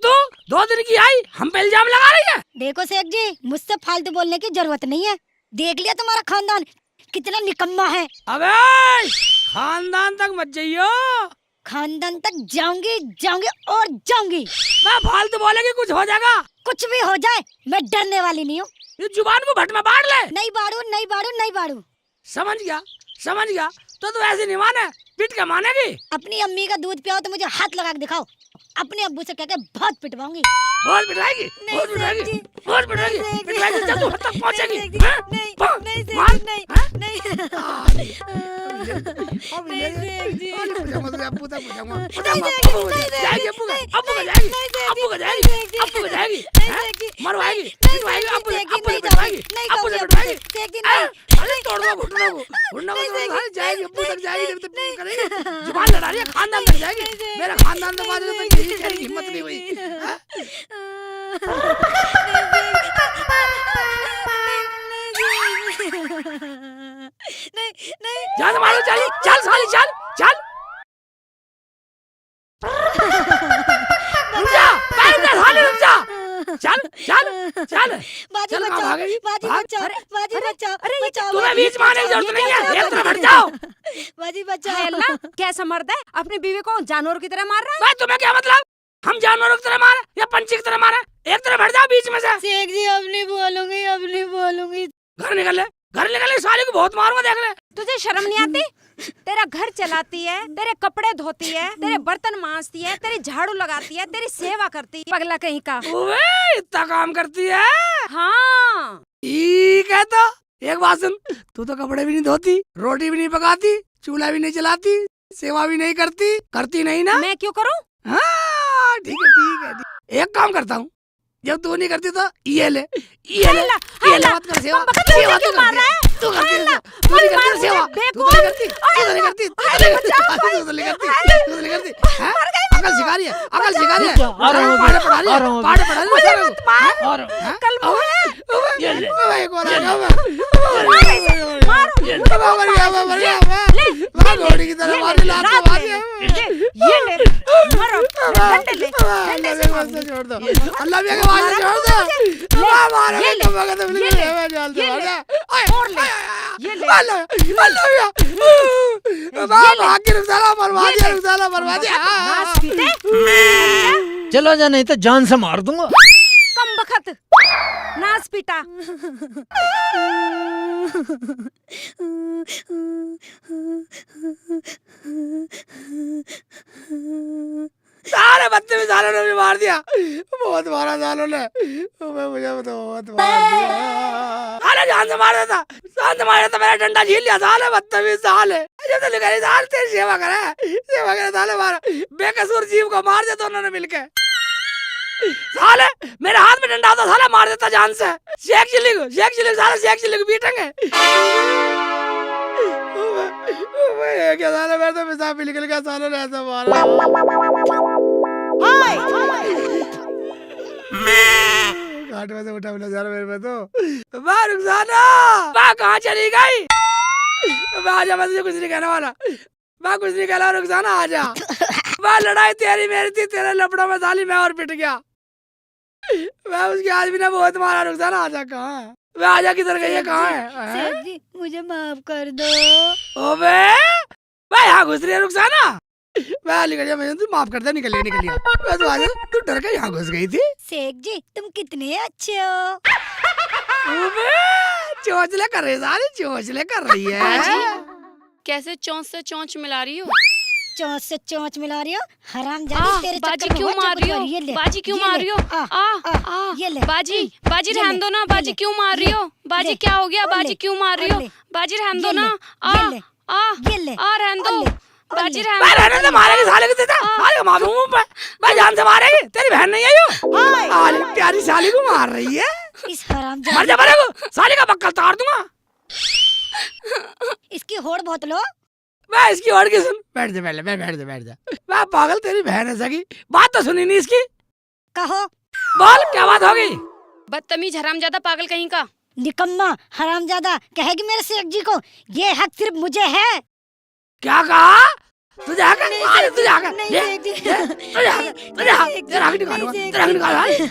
तू 2 दिन की आई हम पे इल्जाम लगा रही है। देखो शेख जी, मुझसे फालतू बोलने की जरूरत नहीं है। देख लिया तुम्हारा खानदान कितना निकम्मा है। अबे खानदान तक मत जाइयो। खानदान तक जाऊंगी जाऊंगी और जाऊंगी। मैं फालतू बोलेगी कुछ हो जाएगा। कुछ भी हो जाए मैं डरने वाली नहीं हूँ। ये जुबान को भट में बाढ़ ले। नहीं बाड़ू नहीं बाड़ू नहीं बाड़ू। समझ गया तो तू ऐसे नहीं माने पिट के मानेगी। अपनी अम्मी का दूध पियाओ तो मुझे हाथ लगा के दिखाओ। अपने अब्बू से कहकर बहुत पिटवाऊंगी। बहुत पिटवाएगी नहीं शेख जी, बहुत पिटवाएगी पिटवाएगी जब तू हद तक पहुंचेगी। नहीं नहीं मरवाएगी तोड़ दो घुटनों को जाएगी अब्बू तक जाएगी जब तक करेगी। जुबान लड़ा रही है खानदान तक जाएगी। मेरा खानदान तो बात तक यही कहने की हिम्मत नहीं हुई। जान मारो चल साली चल रुक जा पैर दे साली रुक जा चल बाजी बचाओ तुम्हें बीच में आने की जरूरत नहीं है। एक तरफ हट जाओ। बाजी बचाओ। अल्लाह कैसा मर्द है अपनी बीवी को जानवर की तरह मार रहा है। भाई तुम्हें क्या मतलब हम जानवरों की तरह मारे या पंछी की तरह मारे। एक तरफ हट जाओ बीच में से। शेख जी अब नहीं बोलूंगी। घर निकल ले साली को बहुत मारूंगा देख ले। तुझे शर्म नहीं आती? तेरा घर चलाती है, तेरे कपड़े धोती है, तेरे बर्तन मांजती है, तेरी झाड़ू लगाती है, तेरी सेवा करती है। पगला कहीं का। ओए इतना काम करती है। हाँ ठीक है तो एक बात सुन, तू तो कपड़े भी नहीं धोती, रोटी भी नहीं पकाती, चूल्हा भी नहीं चलाती, सेवा भी नहीं करती नहीं ना। मैं क्यों करूँ? हाँ ठीक है। एक काम करता हूँ, जब तू नहीं करती तो ये ले मत कर सेवा तू करती है सेवा तू नहीं करती सेवा तू नहीं करती अकल सिखा रही है पाठ पढ़ा रही है घोड़ी की तरह मारी छोड़ दो अल्लाह भी आवाज छोड़ दो मारो तो मगर तो बिल्कुल है जाल दो बर्बाद चलो जा नहीं तो जान से मार दूंगा। कम बखत नाच पीटा। सारे बच्चे भी सालों ने भी मार दिया। बहुत मारा सालों ने मुझे बहुत मार दिया। साले जान से मार देता मेरा डंडा झील लिया। साले बदतमीज साले जब तो लिखा साल तेरी सेवा करे साले मारा बेकसूर जीव को मार देता उन्होंने मिलके। साले मेरे हाथ में डंडा होता साले मार देता जान से। शेख चिल्ली को पीटेंगे। क्या साले मेरे तो पेशाब भी निकल गया सालों ने ऐसा मारा। घाट में से उठा मिला जा रहा मेरे में तो रुखसाना कहाँ चली गई। आजा मैं तुझे कुछ नहीं कहने वाला। मैं कुछ नहीं कहला रुखसाना आजा। लड़ाई तेरी मेरी थी तेरे लपड़ों में साली मैं और पिट गया। मैं उसके आदमी ने बहुत मारा। रुखसाना आजा कहाँ है? मैं आजा किधर गई है कहाँ है? शेख जी मुझे माफ कर दो। ओबे मैं यहाँ घुस रही है रुखसाना। मैं निकल गया तू माफ कर दे निकल गया। मैं तो आज तू डर के यहाँ घुस गई थी। शेख जी तुम कितने अच्छे हो। ओबे चोंचले कर रही है। कैसे चोंच से चोंच मिला रही हो? चोंच से चोंच मिला रही हो हरामजादी। तेरे बाजी क्यों मार रही हो? बाजी क्यों मार रही हो? ये ले बाजी रहने दो ना। बाजी क्यों मार रही हो? बाजी क्या हो गया? बाजी क्यों मार रही हो? बाजी रहने दो ना। रहने दो बाजी रहने दो। मारेगी साले को देता मारेगा मारूं मुंह पे। मैं जान से मारेगी तेरी बहन नहीं आई हो। आली प्यारी साली को मार रही है। इस हरामजादी मर जा मरेगो साली का बक्कल तार दूंगा। इसकी होड़ बहुत लो। मैं इसकी और की सुन बैठ जा मैं पागल तेरी बहन है सगी। बात तो सुनी नहीं इसकी। कहो बोल क्या बात होगी? बदतमीज हरामजादा पागल कहीं का। निकम्मा हरामजादा कहेगी मेरे शेख जी को ये हक सिर्फ मुझे है। क्या कहा? तुझे आके अरे तुझे आके नहीं, ये सेठ जी। तुझे आके तेरा आगे निकालूंगा तेरा आगे निकाल नहीं, सेठ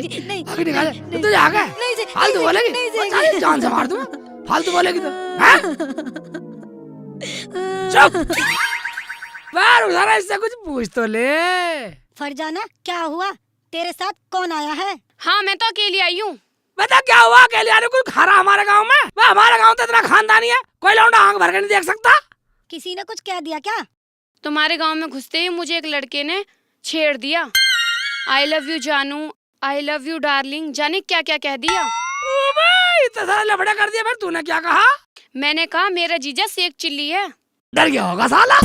जी, नहीं, आगे निकाल नहीं, तुझे आके नहीं, सेठ, फालतू नहीं, बोलेगी नहीं, सेठ, साली जान से मार दूंगा फालतू बोलेगी तो हैं चुप बार उधर इससे कुछ पूछ तो ले फरजाना क्या हुआ, तेरे साथ कौन आया है? हाँ मैं तो अकेली आई हूँ। बता क्या हुआ अकेले आने कुछ खरा हमारे गांव में वह हमारा गांव तो इतना खानदानी है कोई लौंडा आंख भर के नहीं देख सकता किसी ने कुछ कह दिया क्या? तुम्हारे गांव में घुसते ही मुझे एक लड़के ने छेड़ दिया। आई लव यू जानू, आई लव यू डार्लिंग, जाने क्या क्या कह दिया। इतना सारा लफड़ा कर दिया फिर तूने क्या कहा? मैंने कहा मेरा जीजा सेक चिल्ली है। डर गया होगा साला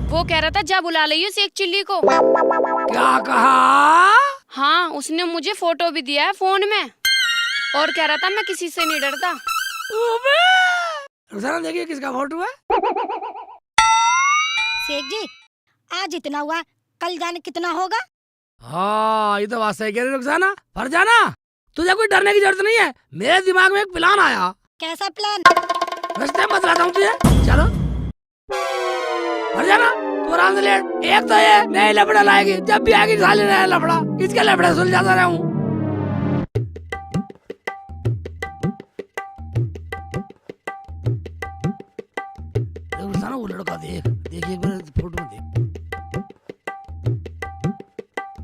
वो कह रहा था जा बुला लियो सेक चिल्ली को। क्या कहा? हाँ उसने मुझे फोटो भी दिया है फोन में और कह रहा था मैं किसी से नहीं डरता। रुखसाना देखिए किसका फोटो है। शेख जी आज इतना हुआ, कल जाने कितना होगा? हाँ ये तो बात सही कह रही रुखसाना। फरजाना तुझे कोई डरने की जरूरत नहीं है, मेरे दिमाग में एक प्लान आया। कैसा प्लान? रास्ते में बतलाता हूँ तुझे, चलो। फरजाना तू आराम से लेट। एक तो ये नई लफड़ा लाएगी, जब भी आएगी साले नया लफड़ा, इसके लफड़े सुलझाता रहूं। रुखसाना वो लड़का देख देखिए एक बार फोटो में देख।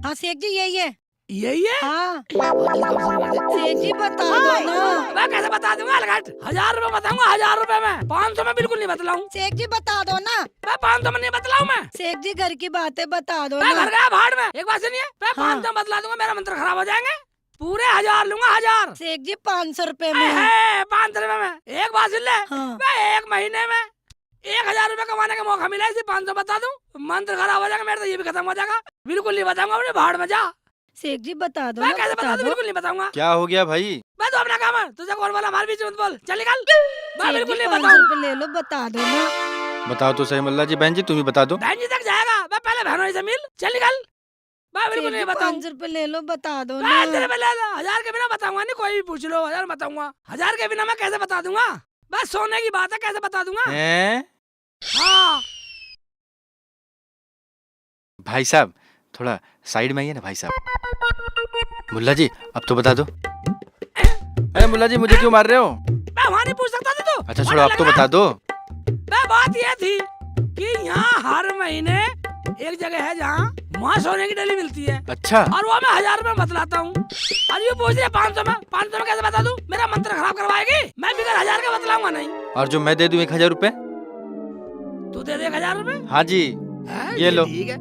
हाँ शेख जी यही है। यही है? हाँ शेख जी बता दो ना। मैं कैसे बता दूंगा अलगट? 1000 रुपए बताऊंगा, 1000 रुपए में। 500 में बिल्कुल नहीं बतलाऊं। शेख जी बता दो ना। मैं 500 में नहीं बतलाऊं मैं। शेख जी घर की बातें बता दो मैं ना। घर गया भाड़ में, एक बात सुनिए, मैं हाँ। 500 बतला दूंगा, मेरा मंत्र खराब हो जाएंगे। पूरे 1000 लूंगा, 1000। शेख जी 500 रुपए में। 500 रुपए में। एक बात सुन ले, हाँ। मैं एक महीने में 1000 रुपए कमाने का मौका मिला, इसे 500 बता दूं, मंत्र खराब हो जाएगा मेरा, तो ये भी खत्म हो जाएगा। बिल्कुल नहीं बताऊंगा, अपने भाड़ में जा। शेख जी बता दो मैं ना, कैसे बता बता दूं? दो। बिल्कुल नहीं बताऊंगा। क्या हो गया भाई? मैं तो अपना काम है, तुझे कौन बोला हमारे बीच में मत बोल, चल निकल। मैं शेख बिल्कुल जी नहीं 500 बताऊं। रुपए ले लो, बता दो ना। बताओ तो सही मल्ला जी। बहन जी तुम ही बता दो। बहन जी तक जाएगा, मैं पहले बहनों से मिल, चल निकल। मैं बिल्कुल नहीं बताऊं। 500 रुपए ले लो, बता दो ना। 500 रुपए ले लो, 1000 के बिना बताऊंगा नहीं, कोई भी पूछ लो, 1000 बताऊंगा। 1000 के बिना मैं कैसे बता दूंगा? बस सोने की बात है, कैसे बता दूंगा? हैं? हाँ भाई साहब थोड़ा साइड में आइए ना भाई साहब। मुल्ला जी अब तो बता दो। अरे मुल्ला जी मुझे क्यों मार रहे हो? मैं वहाँ नहीं पूछ सकता था तू। अच्छा छोड़ो अब तो बता दो। मैं बात ये थी कि यहाँ हर महीने एक जगह है जहाँ वहाँ सोने की डली मिलती है, अच्छा और वो मैं 1000 रुपए बतलाता हूँ। और ये पूछ रहे 500 में, 500 में कैसे बता दूँ? मेरा मंत्र खराब करवाएगी। मैं बिगर 1000 का बतलाऊंगा नहीं। और जो मैं दे दूं 1000 रुपए? तू दे दे 1000 रुपए। हाँ जी ये लो। ठीक है।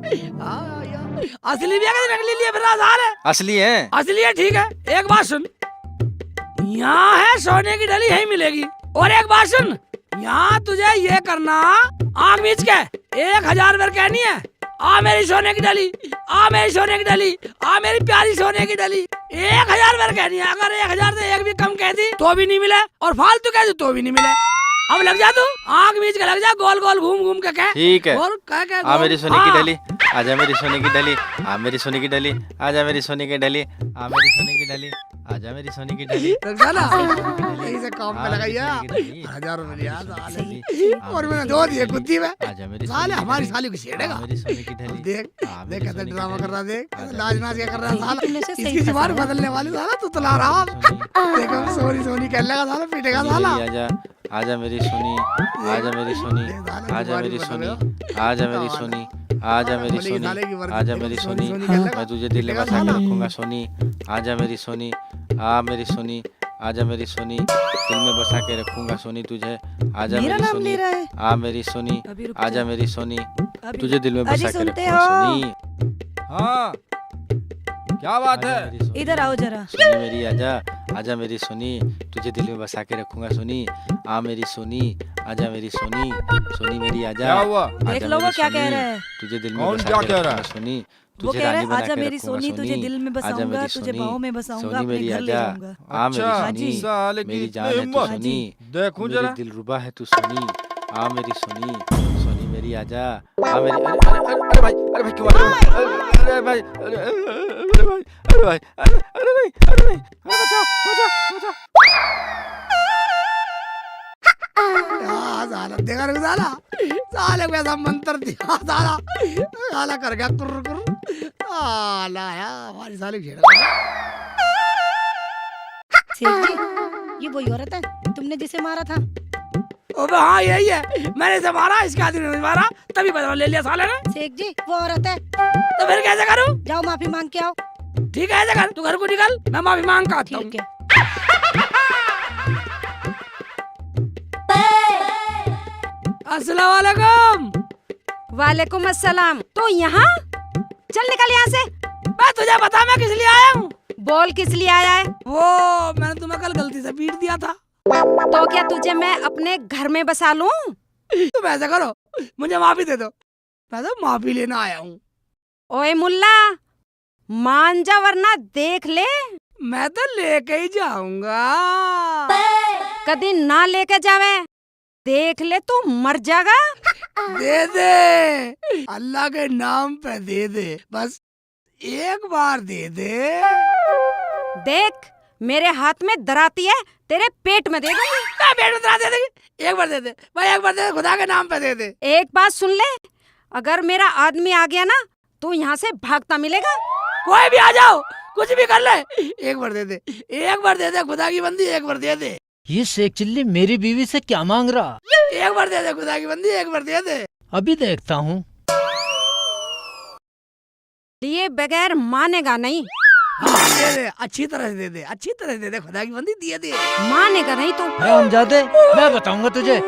असली भी है कि नकली लिए फिर 1000 है? असली है। असली है, ठीक है। एक बात सुन, यहाँ है सोने की डली यही मिलेगी। और एक बात सुन, यहाँ तुझे ये करना, आँख मीच के 1000 बार कहनी है, आ मेरी सोने की डली, आ मेरी सोने की डली, आ मेरी प्यारी सोने की डली। 1000 बार कहनी है। अगर 1000 से एक भी कम कह दी तो भी नहीं मिले, और फालतू कह दी तो भी नहीं मिले। अब लग जा तू, आँख मीच के लग जा, गोल गोल घूम घूम के कह। ठीक है। और कह आ मेरी सोने की हाँ। डली, आजा मेरी सोने की डली, आ मेरी सोने की डली, आजा मेरी सोने की डली, आ मेरी सोने की डली, आजा मेरी सोने की डली। यही से काम में लगाइया 1000 रुपए लिया साले। और मैंने दो दिए कुत्ती में। आजा मेरी साले हमारी साली को छेड़ेगा। मेरी सोने की डली। देख देख कैसे ड्रामा कर रहा, देख लाज नाच क्या कर रहा है साला। तुमने से सही इसकी जुबान फंसा बदलने वाली साला, तू तला रहा। देखो सोनी सोनी कहने लगा साला, पीटेगा साला। आजा आजा मेरी सोनी, आजा मेरी सोनी, आजा मेरी सोनी, आजा मेरी सोनी, आजा मेरी सोनी, आजा मेरी सोनी, मैं तुझे दिल में बसा के रखूंगा सोनी। आजा मेरी सोनी, आ मेरी सोनी, आजा मेरी सोनी, दिल में बसा के रखूंगा सोनी तुझे। आजा मेरी सोनी, आ मेरी सोनी, आजा मेरी सोनी, तुझे दिल में बसा के रखूंगा सोनी। हाँ क्या बात है? इधर आओ जरा। सोनी मेरी आजा, आजा मेरी सोनी, तुझे दिल में बसा के रखूंगा सोनी। आ मेरी सोनी, आजा मेरी सोनी, सोनी मेरी आजा। क्या हुआ? देख लो वो क्या कह रहा है। तुझे दिल में कौन बसा क्या के कह रहा रखूंगा है? सोनी, वो तुझे कह रहा रानी है बना आजा के मेरी रखूंगा सोनी, तुझे दिल में आजा बसाऊंगा, मेरी तुझे सोनी, बाहों में बसाऊंगा, सोनी अपने मेरी घर ले आजा। जाऊंगा। आ मेरी अच्छा, सोनी, साले की मेरी इतनी जान है तू हिम्मत। सोनी, देखूं मेरी जरा। दिल रुबा है तू सोनी। आ मेरी सोनी, सोनी मेरी आजा। आ मेरी अरे भाई, अरे भाई क्यों मार रहे हो? अरे भाई, अरे भाई, अरे भाई, अरे भाई, अरे भाई, बचाओ बचाओ बचाओ। साला देखा रुक साला, साले को ऐसा मंत्र दिया साला, साला कर गया कुर कुर, साला यार हमारी साले घेरा। सेठ जी, ये वही औरत है तुमने जिसे मारा था? ओबे हाँ यही है, मैंने इसे मारा, इसके आदमी ने मारा, तभी बदला ले लिया साले ने। सेठ जी वो औरत है। तो फिर कैसे करूं? जाओ माफी मांग के आओ। ठीक है ऐसे कर, तू घर को निकल, मैं माफी मांग का आता हूं। ठीक है। अस्सलाम वालेकुम। वालेकुम अस्सलाम। तो यहाँ चल निकल यहाँ से। मैं तुझे बता मैं किस लिए आया हूँ? बोल किस लिए आया है? वो मैंने तुम्हें कल गलती से पीट दिया था। तो क्या तुझे मैं अपने घर में बसा लूं? तुम ऐसा करो, मुझे माफी दे दो, मैं तो माफी लेना आया हूँ। ओए मुल्ला, मान जा वरना देख ले। मैं तो लेके ही जाऊंगा। कभी ना लेके जावे, देख ले तू मर जाएगा। दे दे, अल्लाह के नाम पे दे दे, बस एक बार दे दे। देख मेरे हाथ में दराती है, तेरे पेट में दे दूंगी। मैं पेट में दरा दे देगी, एक बार दे दे भाई, एक बार दे दे, खुदा के नाम पे दे दे। एक बात सुन ले, अगर मेरा आदमी आ गया ना तो यहाँ से भागता मिलेगा। कोई भी आ जाओ, कुछ भी कर ले, एक बार दे दे, एक बार दे दे, खुदा की बंदी एक बार दे दे। ये शेख चिल्ली मेरी बीवी से क्या मांग रहा? एक बार दे दे, खुदा की बंदी एक बार दे दे। अभी देखता हूँ। ये बगैर मानेगा नहीं। हाँ, दे दे, अच्छी तरह से दे दे, अच्छी तरह से दे दे, खुदा की बंदी दिए दे। मानेगा नहीं तो हरामजादे, मैं बताऊंगा तुझे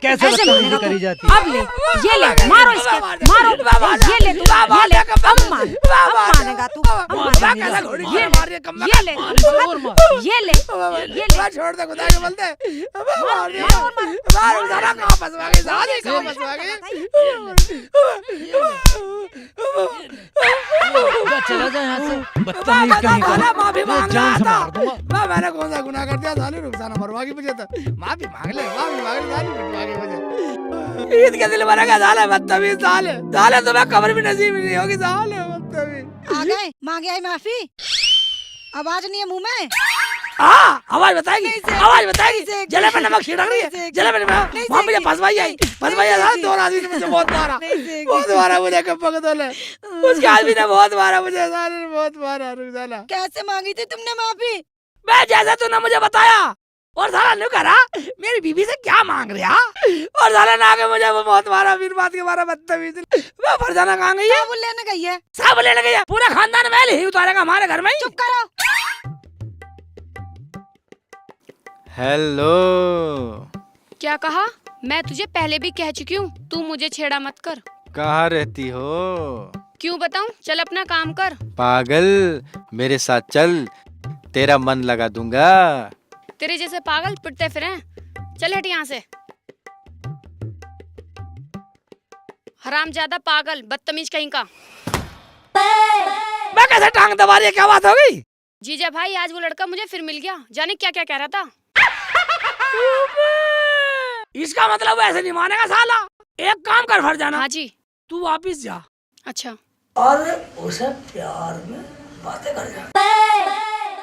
कैसे ऐसे बदतमीजी मानेगा करी तू। जाती है। अब ले, ये ले, मारो इसके, मारो, ये ले तू, ये ले, अब मानेगा तू, अब मानेगा। ये ले, ये ले, ये ले। छोड़ दे, खुदा के बंदे, मार साला, कहाँ फंसवा गई साली, कहाँ फंसवा गई। जा, चला जा यहाँ से, बदतमीज कहीं का। माफी मैं मांग जान से रहा मार दूंगा। था, मैंने कौन सा गुनाह कर दिया साले, रुखसाना मरवागी मुझे तो, माफी मांग ले, माफी मांग ले साली, पिटवागी मुझे। ईद के दिल बनेगा साले, बदतमीज साले, साले तुम्हें कब्र भी नसीब नहीं होगी साले, बदतमीज। आ गए, मांगे आई माफी, आवाज नहीं है मुंह में। हाँ आवाज बताएगी, आवाज बताएगी, जले में नमक छिड़क रही है, जले में नमक, वहाँ मुझे फंसवाई आई साले, दो आदमी ने मुझे बहुत मारा, बहुत मारा मुझे, कब पकड़ ले, उसके आदमी ने बहुत मारा मुझे साले ने, बहुत मारा। रुक साला, कैसे मांगी थी तुमने माफी? मैं जैसा तूने मुझे बताया, और साला नहीं करा, मेरी बीबी से क्या मांग रहा, और साला ना के मुझे वो बहुत मारा, फिर बात के मारा, बदतमीज। मैं फरजाना कहाँ गई है? वो लेने गई है। सब लेने गई है, पूरा खानदान मैल ही उतारेगा हमारे घर में ही। चुप करो। हेलो। क्या कहा? मैं तुझे पहले भी कह चुकी हूँ, तू मुझे छेड़ा मत कर। कहाँ रहती हो? क्यों बताऊँ? चल अपना काम कर। पागल, मेरे साथ चल, तेरा मन लगा दूंगा। तेरे जैसे पागल पिटते फिरें, चल हट यहाँ से। हरामजादा पागल, बदतमीज कहीं का। मैं कैसे टांग दबा रही है, क्या बात हो गई? जीजा भाई, आज वो लड़का मुझे फिर मिल गया, जाने क्या क्या कह रहा था। इसका मतलब ऐसे नहीं मानेगा साला। एक काम कर फरजाना, हाँ जी। तू वापिस जा अच्छा। और उसे प्यार में बातें कर जा।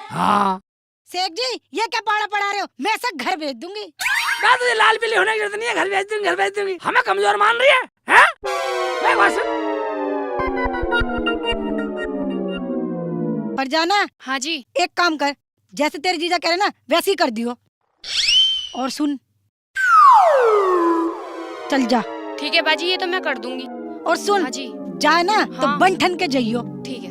हाँ शेख जी, ये क्या पाड़ा पड़ा रहे हो? मैं सब घर भेज दूंगी। मैं तुझे लाल पीली होने की जरूरत नहीं है, घर भेज दूंगी, घर भेज दूंगी। हमें कमजोर मान रही है, हैं? मैं बात सुन। फरजाना, हाँ जी। एक काम कर, जैसे तेरे जीजा कह रहे ना वैसे ही कर दियो। और सुन, चल जा। ठीक है बाजी, ये तो मैं कर दूंगी। और सुन, हाँ जी। जाए ना तो हाँ। बन ठन के जाइयो। ठीक है।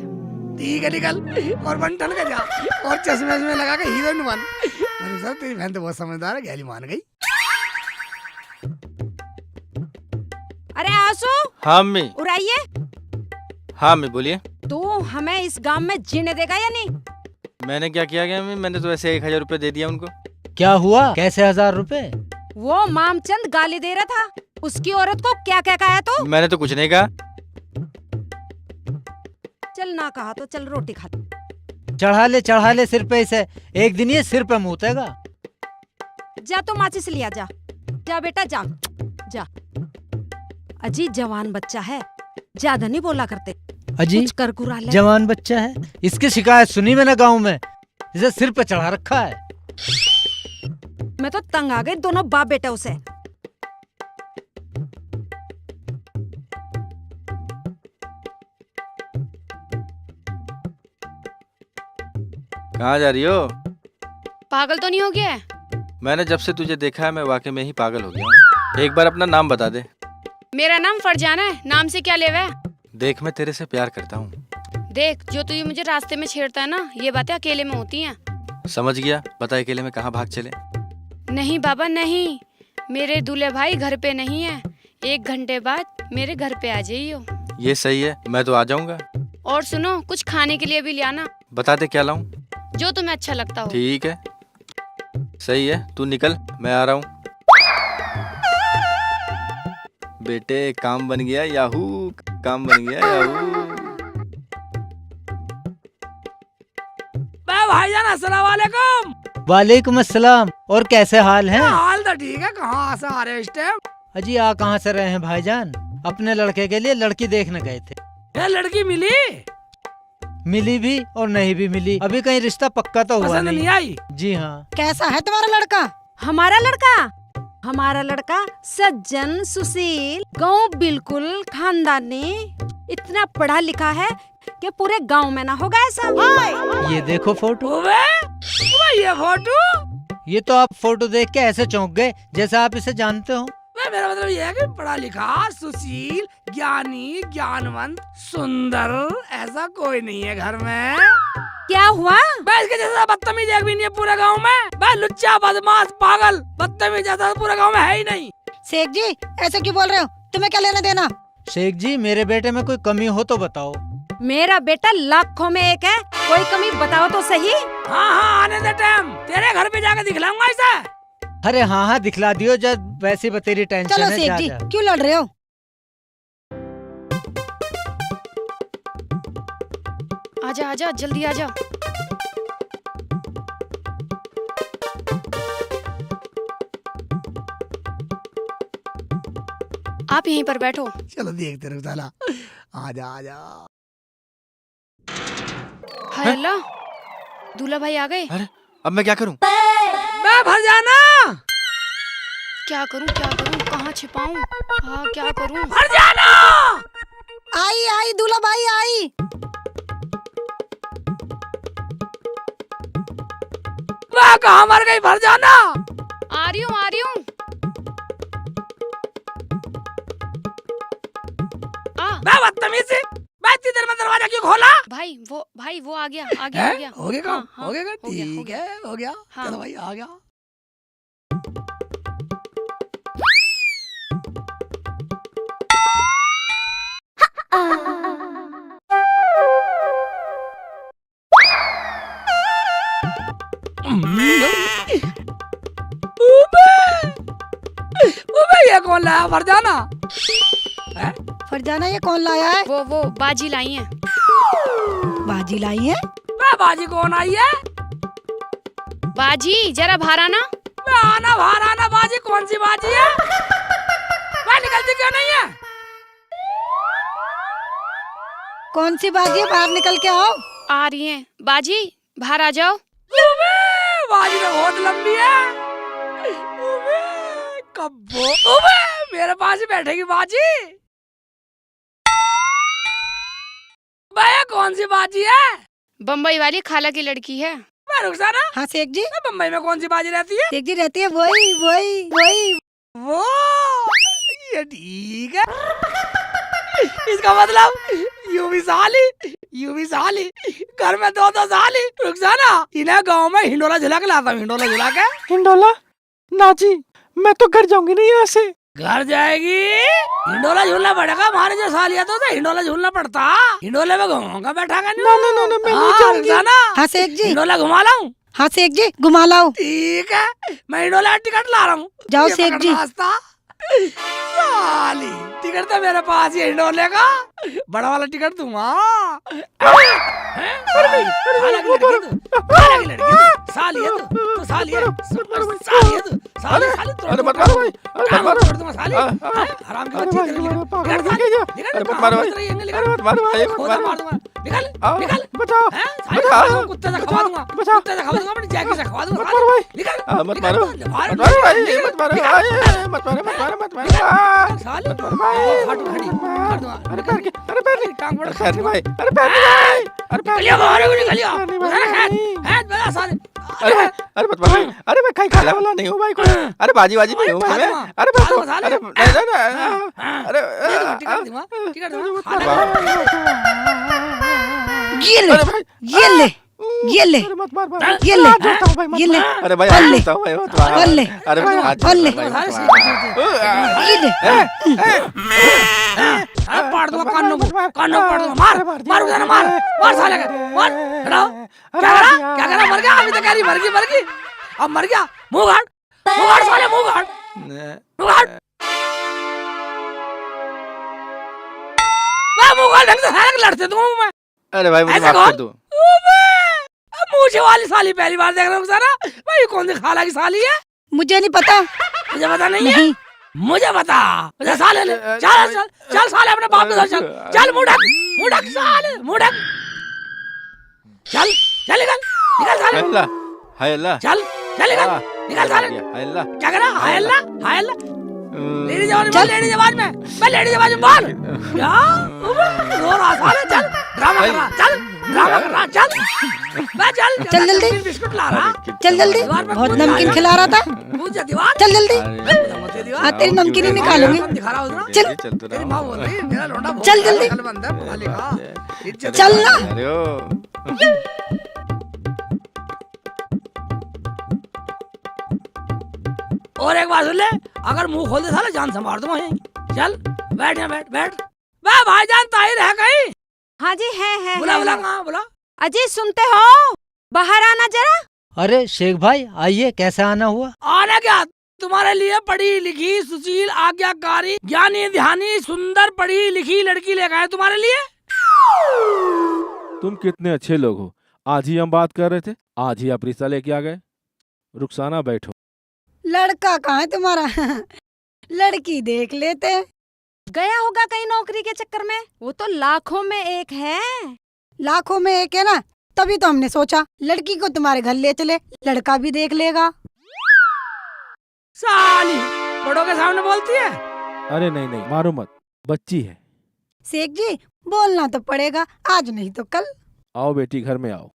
ठीक है, निकल और बन ठन के जा, और चश्मे में लगा के हीरोइन बन। अरे सर, तेरी बहन तो बहुत समझदार है, गहली मान गई। अरे आंसू, हाँ अम्मी। उड़ाइए। हाँ अम्मी बोलिए। तू हमें इस गांव में जीने देगा या नहीं? मैंने क्या किया गया अम्मी? मैंने तो ऐसे 1000 रुपए दे दिया उनको। क्या हुआ? कैसे 1000 रुपए? वो मामचंद गाली दे रहा था, उसकी औरत को क्या क्या कहा तो? मैंने तो कुछ नहीं कहा। चल ना कहा तो चल रोटी खा। चढ़ा ले सिर पे इसे, एक दिन ये सिर पे मुतेगा। जा तो माचिस लिया, जा जा बेटा, जा जा। अजी जवान बच्चा है, ज्यादा नहीं बोला करते, अजी कुछ कर गुरा ले। जवान बच्चा है, इसकी शिकायत सुनी मैंने गांव में, इसे सिर पे चढ़ा रखा है। मैं तो तंग आ गई दोनों बाप बेटा से। कहाँ जा रही हो? पागल तो नहीं हो गया है? मैंने जब से तुझे देखा है मैं वाकई में ही पागल हो गया हूँ। एक बार अपना नाम बता दे। मेरा नाम फरजाना है, नाम से क्या लेवा है? देख मैं तेरे से प्यार करता हूँ। देख, जो तू ये मुझे रास्ते में छेड़ता है ना, ये बातें अकेले में होती हैं। समझ गया, बता अकेले में कहाँ भाग चले? नहीं बाबा नहीं, मेरे दूल्हे भाई घर पे नहीं है। 1 घंटे बाद मेरे घर पे आ जाइयो। ये सही है, मैं तो आ जाऊंगा। और सुनो, कुछ खाने के लिए भी ले आना, बता दे क्या लाऊं? जो तुम्हें अच्छा लगता हो। ठीक है, सही है, तू निकल, मैं आ रहा हूँ। बेटे काम बन गया याहू, काम बन गया याहू। भाईजान अस्सलाम वालेकुम। वालेकुम अस्सलाम। और कैसे हाल हैं? हाल तो ठीक है, कहाँ से आ रहे हो इस टाइम? अजी आ कहाँ से रहे हैं भाईजान? अपने लड़के के लिए लड़की देखने गए थे। ये लड़की मिली? मिली भी और नहीं भी मिली, अभी कहीं रिश्ता पक्का तो हुआ पसंद नहीं आई? जी हाँ। कैसा है तुम्हारा लड़का? हमारा लड़का सज्जन सुशील, गाँव बिल्कुल खानदानी, इतना पढ़ा लिखा है कि पूरे गांव में ना होगा ऐसा। ये देखो फोटो। ये फोटो? ये तो आप फोटो देख के ऐसे चौंक गए जैसे आप इसे जानते हो। मेरा मतलब ये है कि पढ़ा लिखा, सुशील, ज्ञानी, ज्ञानवंत, सुंदर, ऐसा कोई नहीं है घर में। क्या हुआ? भाई इसके जैसा बदतमीज एक भी नहीं है पूरे गांव में। भाई लुच्चा, बदमाश, पागल, बदतमीज जैसा पूरे गांव में है ही नहीं। शेख जी ऐसे क्यों बोल रहे हो? तुम्हें क्या लेना देना? शेख जी मेरे बेटे में कोई कमी हो तो बताओ। मेरा बेटा लाखों में एक है, कोई कमी बताओ तो सही। हाँ हाँ आने दे टाइम, तेरे घर पे जाकर दिखलाऊंगा इसे। अरे हाँ हाँ दिखला दियो, जब वैसी बतेरी टेंशन चलो है। शेख जी क्यों लड़ रहे हो? आजा आजा, जल्दी आजा। आप यहीं पर बैठो। चलो देखते रहो साला। आजा आजा। हाय अल्लाह, दूल्हा भाई आ गए। अरे अब मैं क्या करूं? मैं फरजाना। क्या करूं, कहाँ छिपाऊं? हाँ क्या करूं? फरजाना आई आई दूल्हा भाई आई। मैं कहाँ मर गई फरजाना? आ रही हूँ। मैं बदतमीज, मैं इतनी देर में दरवाजा क्यों खोला? भाई वो आ गया। हो गया काम? हाँ, हो गया? हो गया, ठीक है, हो गया। हाँ। चलो भाई आ गया। ये कौन लाया फरजाना? फरजाना ये कौन लाया है? वो बाजी लाई है। बाजी लाई है? मैं बाजी कौन आई है? बाजी जरा बाहर आना। मैं आना बाहर आना, बाजी कौन सी बाजी है? मैं निकलती क्यों नहीं है? कौन सी बाजी है? बाहर निकल के आओ। आ रही है बाजी, बाहर आ जाओ। बाजी तो बहुत लंबी है। कब्बो मेरे पास ही बैठेगी बाजी। भैया कौन सी बाजी है? बम्बई वाली खाला की लड़की है। मैं रुखसाना। हाँ शेख जी। बम्बई में कौन सी बाजी रहती है? शेख जी रहती है वही। वो ये ठीक है। इसका मतलब यूं भी साली, घर में दो साली। रुखसाना, इन्हें गांव में हिंडोला झुला के लाता हूँ। हिंडोला? नाजी मैं तो घर जाऊंगी नहीं यहाँ से। घर जाएगी? हिंडोला झूलना पड़ेगा। हमारे जो सालिया तो हिंडोला झूलना पड़ता। हिंडोले में घूमूंगा बैठा कर। ना मैं नहीं जाऊंगी। हाँ शेख जी। हिंडोला घुमा लाऊं? हाँ शेख जी घुमा लाओ। ठीक है, मैं हिंडोला टिकट ला रहा हूँ। जाओ ये शेख पकड़ जी। रास्ता। साली टिकट तो मेरे पास ही हिंडोले का, बड़ा वाला टिकट दूंगा। साली है तू, साले अरे मत मारो भाई, अरे मत मारो। छोड़ दूंगा साले हराम की बच्ची तेरे लिए अरे मत मारो भाई, अरे मत मारो भाई, मत मारो। मार दूंगा निकल आओ, निकल बचाओ, हैं बचाओ, कुत्ते से खवा दूंगा बचाओ। कुत्ते से खवा दूंगा अपनी जैकेट से खवा दूंगा मत मारो भाई। निकल मत मारो, निकल, मत मारो भाई, मत मारो भाई, मत मारो, मत मारो, मत मारो। साले मत मारो भाई, फाटू खड़ी कर दूंगा अरे पैर की, अरे पैर की, टांग बड़ा पैर नहीं भाई, अरे पैर नहीं भाई, अरे पैर निकलिया बाहर को निकलिया नहीं भाई। है बड़ा साले अरे अरे मत मारो, अरे मैं कहीं खाने वाला नहीं हूँ भाई, कोई अरे बाजी बाजी नहीं हूँ मैं, अरे मैं तो अरे अरे टिकट दूंगा टिकट ये ले अरे भाई, ये ले ये ले अरे मत मार भाई, ये ले जोड़ता हूँ भाई, मत ये ले मार। अरे भाई ले जोड़ता हूँ भाई, मत मार। ले अरे भाई हाथ जोड़ ले भाई, मत ये ले पाड़ दूंगा कानों को पाड़ दूंगा मार मार उधर मार मार साले का मार हटाओ क्या करा मर गया अभी तक कह रही मर गई अब मर गया मुंह गाड़ साले मुंह गाड़ मुंह गाड़ ढंग से हैक लड़ते तुम मैं अरे भाई मुझे ऐसे माफ कर कौन? दो। मुझे वाली साली पहली बार देख रहा हूँ सारा भाई कौन सी खाला की साली है मुझे नहीं पता मुझे पता नहीं है नहीं मुझे बता मुझे साले ले चल चल चल साले अपने बाप के साथ चल चल मुड़क साले मुड़क चल चल निकल साले हाय अल्लाह, हाय अल्लाह, चल चल निकल साले हाय अल्लाह। क्या करा हाय अल्लाह लेडी जवान में मैं लेडी जवान में बोल क्या रो रहा साले चल ड्रामा कर रहा चल मैं चल जल्दी। बिस्कुट ला रहा चल जल्दी दीवार पे बहुत कूद नमकीन रहा खिला रहा था कूद जा दीवार चल जल्दी दीवार हाँ तेरी नमकीन ही निकालूंगी दिखा रहा उधर चल चल तो तेरी माँ बोल रही है, मेरा लौंडा बहुत चल जल्दी। कल बंदा है, पुराने का। इज्जत चल ना अरे ओ और एक बात सुन ले अगर मुंह खोल दे साला जान से मार दूंगा यहीं चल बैठ यहाँ बैठ वाह भाईजान ताहिर है कहीं हाँ जी है बुला कहाँ बुला अजी सुनते हो बाहर आना जरा। अरे शेख भाई आइए, कैसे आना हुआ? आना क्या तुम्हारे लिए पढ़ी लिखी सुशील आज्ञाकारी ज्ञानी ध्यानी सुंदर पढ़ी लिखी लड़की लेकर आए तुम्हारे लिए। तुम कितने अच्छे लोग हो, आज ही हम बात कर रहे थे, आज ही आप रिश्ता लेके आ गए। रुखसाना बैठो। लड़का कहाँ है तुम्हारा लड़की देख लेते गया होगा कहीं नौकरी के चक्कर में, वो तो लाखों में एक है। लाखों में एक है ना, तभी तो हमने सोचा लड़की को तुम्हारे घर ले चले, लड़का भी देख लेगा। साली बड़ों के सामने बोलती है। अरे नहीं नहीं मारो मत, बच्ची है। शेख जी बोलना तो पड़ेगा, आज नहीं तो कल। आओ बेटी घर में आओ।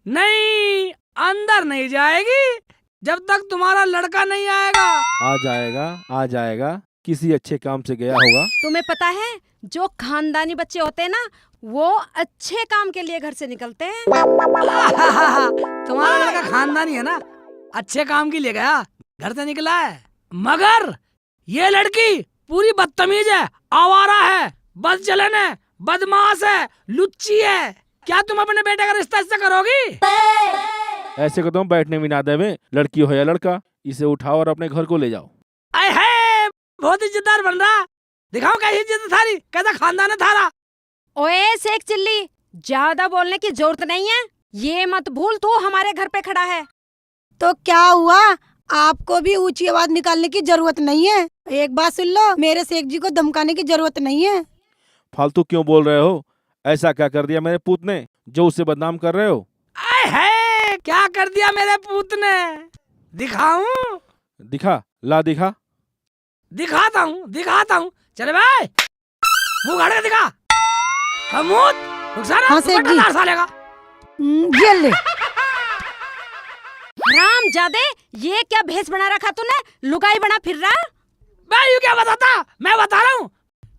नहीं अंदर नहीं जाएगी जब तक तुम्हारा लड़का नहीं आएगा। आ जाएगा आ जाएगा, किसी अच्छे काम से गया होगा। तुम्हें पता है जो खानदानी बच्चे होते हैं ना, वो अच्छे काम के लिए घर से निकलते हैं। तुम्हारा लड़का खानदानी है ना, अच्छे काम के लिए गया घर से निकला है, मगर ये लड़की पूरी बदतमीज है, आवारा है, बदचलन है, बदमाश है, लुच्ची है। क्या तुम अपने बेटे का रिश्ता इससे करोगी? ऐसे को तुम बैठने भी ना देवे, लड़की हो या लड़का, इसे उठाओ और अपने घर को ले जाओ। आए है बहुत इज्जतदार बन रहा, दिखाओ कैसी इज्जत थारी, कैसा खानदान है थारा। ओए शेख चिल्ली, ज्यादा बोलने की जरूरत नहीं है, ये मत भूल तू हमारे घर पे खड़ा है। तो क्या हुआ, आपको भी ऊंची आवाज निकालने की जरूरत नहीं है। एक बात सुन लो, मेरे शेख जी को धमकाने की जरूरत नहीं है। फालतू क्यों बोल रहे हो? ऐसा क्या कर दिया मेरे पूत ने जो उसे बदनाम कर रहे हो? आए है क्या कर दिया मेरे पूत ने? दिखाऊं? दिखा, ला दिखा। दिखाता हूँ चले भाई मुंह गाड़ के दिखा। हाँ, शेख जी। साले का ये ले राम जादे, ये क्या भेष बना रखा तूने, लुगाई बना फिर रहा। मैं यू क्या बताता, मैं बता रहा हूँ,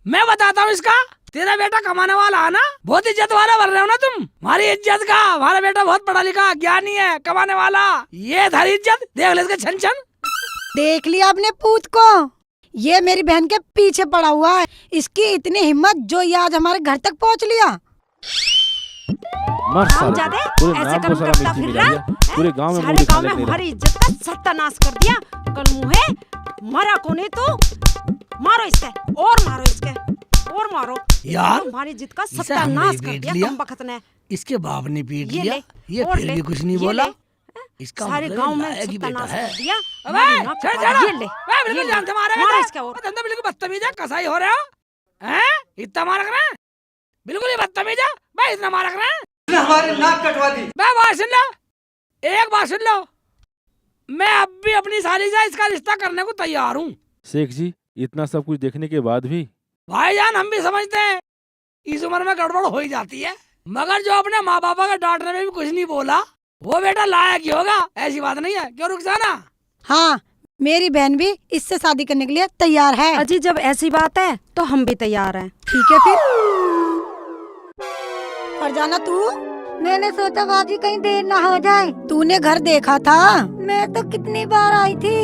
मैं बताता हूँ इसका। तेरा बेटा कमाने वाला है ना, बहुत इज्जत वाला बन रहे हो ना तुम। हमारी इज्जत का, हमारा बेटा बहुत पढ़ा लिखा ज्ञानी है, कमाने वाला। ये धरी इज्जत देख ले इसके छन छन। देख लिया अपने पूत को, ये मेरी बहन के पीछे पड़ा हुआ है। इसकी इतनी हिम्मत जो ये आज हमारे घर तक पहुंच लिया। मर राम साले, जादे, पूरे ऐसे नाम कर्म को सारा करता मिर्ची फिर मिला रहा, दिया, पूरे गांव में सारे मुड़ी गांव खाने में के लिए हमारी इज्जत का सत्यानाश कर दिया। कल मुहे मरा कोने तो मारो इसके और मारो इसके और मारो यार, हमारी इज्जत का इसे सत्यानाश हमने कर पीट दिया लिया। कम बखत ने। इसके बाप ने पीट ये लिया, ले, ये और फिर ले, भी कुछ नहीं ये बोला। ले। इसका सारे मतलब गांव में लायक ही बेटा सत्यानाश है। कर दिया। अबे हमारी नाक छेड़ कटवा छेड़ दी। ये ले मैं बिल्कुल ये जान ले। से मारेगा मारो तो। इसका और। धंधा बिल्कुल बदतमीज है, कसाई हो रहे हो हैं? इतना मार रहे हैं, बिल्कुल ही बदतमीज है भाई, इतना मार रहे हैं। हमारी नाक कटवा दी। मैं बात सुन लो, एक बात सुन लो, मैं अब भी अपनी साली से इसका रिश्ता करने को तैयार हूँ। शेख जी, इतना सब कुछ देखने के बाद भी भाईजान हम भी समझते हैं इस उम्र में गड़बड़ हो ही जाती है, मगर जो अपने माँ बापा के डांटने में भी कुछ नहीं बोला वो बेटा लायक ही होगा, ऐसी बात नहीं है। क्यों रुखसाना? हाँ, मेरी बहन भी इससे शादी करने के लिए तैयार है। अजी जब ऐसी बात है तो हम भी तैयार हैं। ठीक है फिर। फरजाना तू? मैंने सोचा बाजी कहीं देर ना हो जाए। तूने घर देखा था? मैं तो कितनी बार आई थी।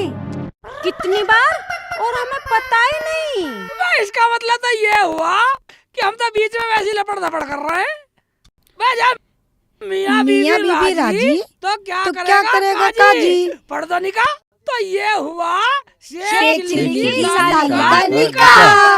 कितनी बार? और हमें पता ही नहीं। भाई इसका मतलब तो ये हुआ कि हम तो बीच में वैसी लपड़ धपड़ कर रहे हैं। भाईजान मियाँ बीबी राजी तो क्या करेगा काजी? पढ़ तो निकाह, तो ये हुआ शेख जी की साली का निकाह।